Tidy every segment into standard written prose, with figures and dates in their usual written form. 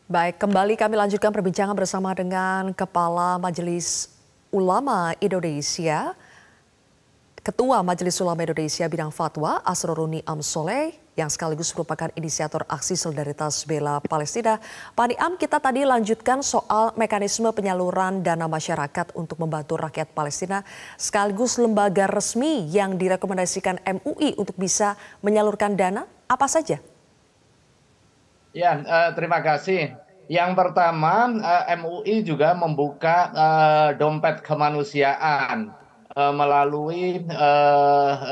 Baik, kembali kami lanjutkan perbincangan bersama dengan Kepala Majelis Ulama Indonesia, Ketua Majelis Ulama Indonesia Bidang Fatwa, Asroruni Amsoleh, yang sekaligus merupakan inisiator aksi solidaritas bela Palestina. Pak Niam, kita tadi lanjutkan soal mekanisme penyaluran dana masyarakat untuk membantu rakyat Palestina, sekaligus lembaga resmi yang direkomendasikan MUI untuk bisa menyalurkan dana, apa saja? Ya, terima kasih. Yang pertama, MUI juga membuka dompet kemanusiaan melalui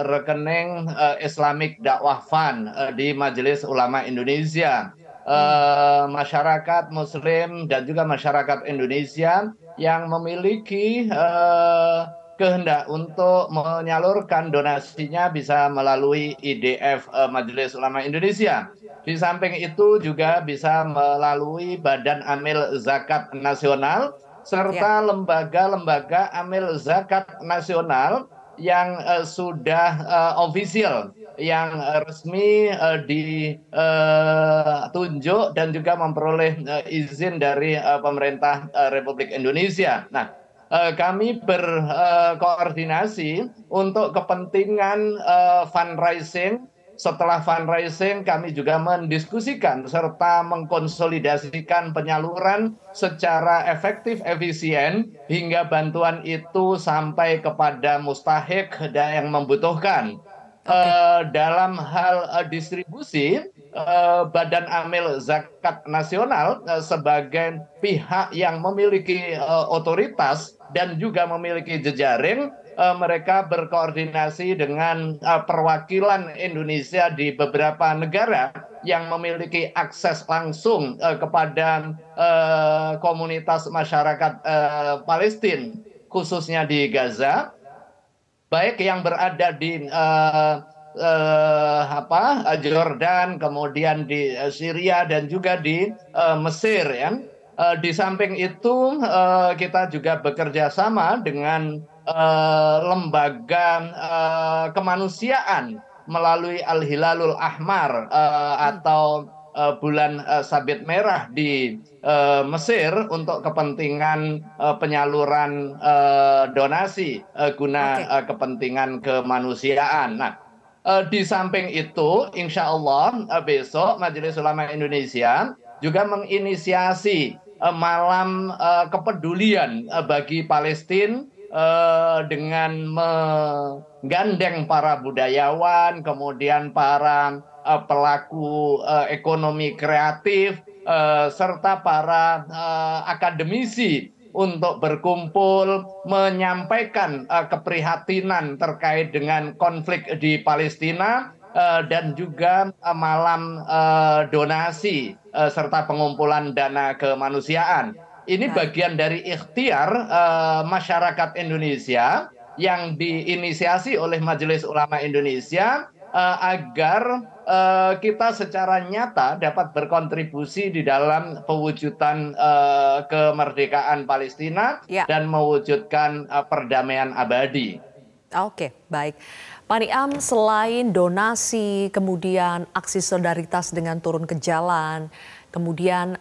rekening Islamic Dakwah Fund di Majelis Ulama Indonesia. Masyarakat Muslim dan juga masyarakat Indonesia yang memiliki kehendak untuk menyalurkan donasinya bisa melalui IDF Majelis Ulama Indonesia. Di samping itu juga bisa melalui Badan Amil Zakat Nasional Ya. serta lembaga-lembaga amil zakat nasional yang sudah ofisial, yang resmi ditunjuk dan juga memperoleh izin dari pemerintah Republik Indonesia. Nah, kami berkoordinasi untuk kepentingan fundraising. Setelah fundraising, kami juga mendiskusikan serta mengkonsolidasikan penyaluran secara efektif, efisien, hingga bantuan itu sampai kepada mustahik dan yang membutuhkan. Oke. Dalam hal distribusi, Badan Amil Zakat Nasional sebagai pihak yang memiliki otoritas dan juga memiliki jejaring, mereka berkoordinasi dengan perwakilan Indonesia di beberapa negara yang memiliki akses langsung kepada komunitas masyarakat Palestina, khususnya di Gaza, baik yang berada di Jordan, kemudian di Syria dan juga di Mesir, ya. Di samping itu kita juga bekerja sama dengan lembaga kemanusiaan melalui Al-Hilalul Ahmar atau bulan sabit merah di Mesir untuk kepentingan penyaluran donasi guna Oke. kepentingan kemanusiaan. Nah, di samping itu, insya Allah besok Majelis Ulama Indonesia juga menginisiasi malam kepedulian bagi Palestina dengan menggandeng para budayawan, kemudian para pelaku ekonomi kreatif, serta para akademisi untuk berkumpul menyampaikan keprihatinan terkait dengan konflik di Palestina dan juga malam donasi serta pengumpulan dana kemanusiaan. Ini Baik. bagian dari ikhtiar masyarakat Indonesia yang diinisiasi oleh Majelis Ulama Indonesia agar kita secara nyata dapat berkontribusi di dalam pewujudan kemerdekaan Palestina Ya. dan mewujudkan perdamaian abadi. Oke, baik. Pak Niam, selain donasi, kemudian aksi solidaritas dengan turun ke jalan, kemudian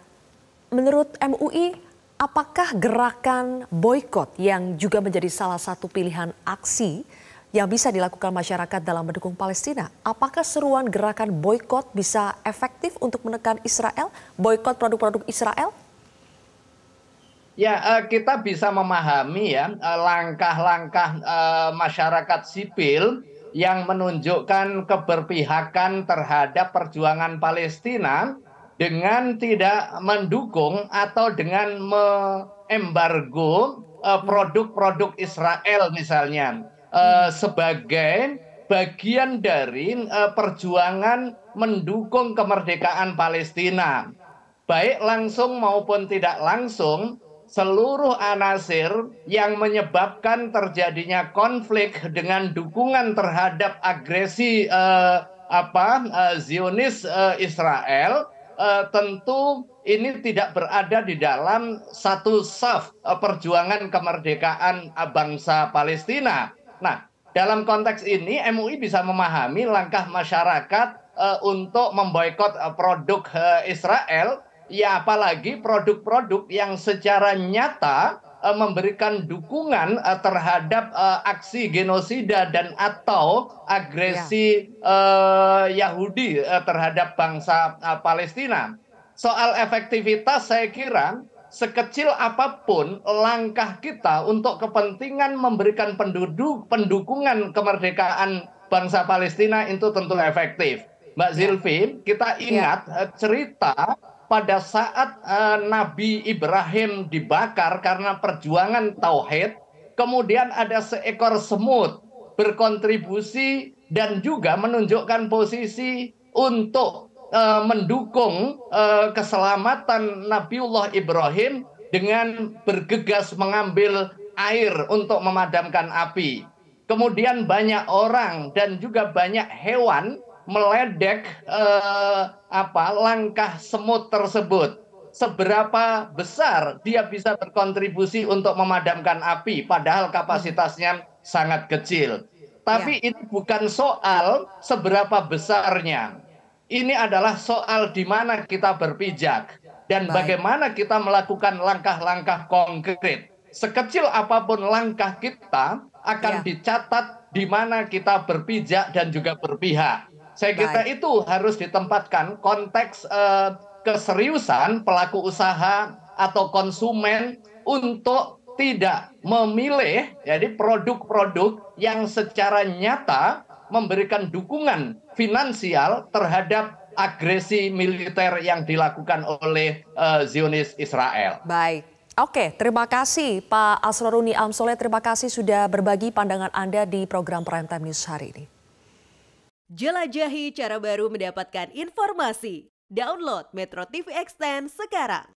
menurut MUI, apakah gerakan boykot yang juga menjadi salah satu pilihan aksi yang bisa dilakukan masyarakat dalam mendukung Palestina? Apakah seruan gerakan boykot bisa efektif untuk menekan Israel, boykot produk-produk Israel? Ya, kita bisa memahami ya langkah-langkah masyarakat sipil yang menunjukkan keberpihakan terhadap perjuangan Palestina dengan tidak mendukung atau dengan mengembargo produk-produk Israel misalnya sebagai bagian dari perjuangan mendukung kemerdekaan Palestina, baik langsung maupun tidak langsung. Seluruh anasir yang menyebabkan terjadinya konflik dengan dukungan terhadap agresi Zionis Israel, tentu ini tidak berada di dalam satu saf perjuangan kemerdekaan bangsa Palestina. Nah, dalam konteks ini MUI bisa memahami langkah masyarakat untuk memboikot produk Israel ya apalagi produk-produk yang secara nyata memberikan dukungan terhadap aksi genosida dan atau Ya, agresi Yahudi terhadap bangsa Palestina. Soal efektivitas saya kira sekecil apapun langkah kita untuk kepentingan memberikan pendukungan kemerdekaan bangsa Palestina itu tentu efektif. Mbak ya, Zilvi, kita ya. ingat cerita pada saat Nabi Ibrahim dibakar karena perjuangan tauhid, kemudian ada seekor semut berkontribusi dan juga menunjukkan posisi untuk mendukung keselamatan Nabiullah Ibrahim dengan bergegas mengambil air untuk memadamkan api. Kemudian banyak orang dan juga banyak hewan meledek langkah semut tersebut. Seberapa besar dia bisa berkontribusi untuk memadamkan api, padahal Mhm. kapasitasnya sangat kecil. Ya, Tapi ini bukan soal seberapa besarnya. Ini adalah soal di mana kita berpijak dan baik, bagaimana kita melakukan langkah-langkah konkret. Sekecil apapun langkah kita akan ya, dicatat di mana kita berpijak dan juga berpihak. Saya kira baik, itu harus ditempatkan konteks keseriusan pelaku usaha atau konsumen untuk tidak memilih jadi produk-produk yang secara nyata memberikan dukungan finansial terhadap agresi militer yang dilakukan oleh Zionis Israel. baik. Oke, terima kasih Pak Asroruni Amsoleh. Terima kasih sudah berbagi pandangan Anda di program Prime Time News hari ini. Jelajahi cara baru mendapatkan informasi. Download Metro TV Extend sekarang.